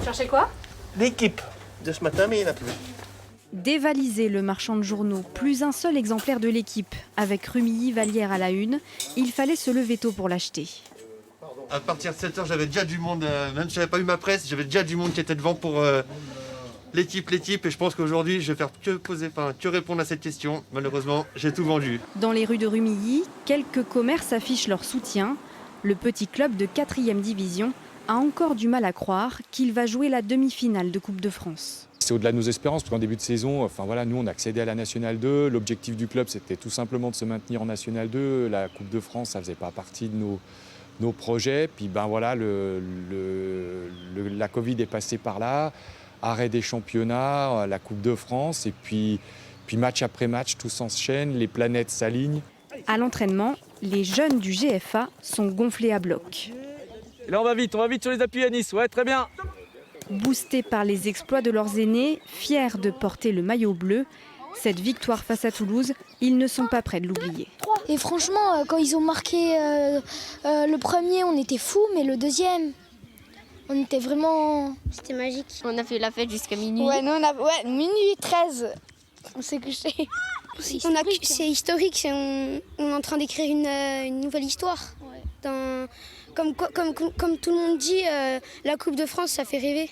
cherchez quoi? L'équipe de ce matin, mais il n'y en a plus. Dévaliser le marchand de journaux, plus un seul exemplaire de l'équipe. Avec Rumilly Vallière à la une, il fallait se lever tôt pour l'acheter. À partir de 7h, j'avais déjà du monde, même si j'avais pas eu ma presse, j'avais déjà du monde qui était devant pour l'équipe. Et je pense qu'aujourd'hui, je vais faire que répondre à cette question. Malheureusement, j'ai tout vendu. Dans les rues de Rumilly, quelques commerces affichent leur soutien. Le petit club de 4e division a encore du mal à croire qu'il va jouer la demi-finale de Coupe de France. C'est au-delà de nos espérances, parce qu'en début de saison, nous on accédait à la Nationale 2. L'objectif du club, c'était tout simplement de se maintenir en Nationale 2. La Coupe de France, ça ne faisait pas partie de nos projets. Puis la Covid est passée par là, arrêt des championnats, la Coupe de France, et puis match après match, tout s'enchaîne, les planètes s'alignent. À l'entraînement, les jeunes du GFA sont gonflés à bloc. Et là on va vite sur les appuis à Nice, ouais très bien. Boostés par les exploits de leurs aînés, fiers de porter le maillot bleu, cette victoire face à Toulouse, ils ne sont pas prêts de l'oublier. Et franchement, quand ils ont marqué le premier, on était fous, mais le deuxième, on était vraiment... C'était magique. On a fait la fête jusqu'à minuit. Ouais, minuit 13, on s'est couché. C'est historique, on est en train d'écrire une nouvelle histoire. Ouais. Comme tout le monde dit, la Coupe de France, ça fait rêver.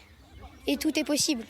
Et tout est possible.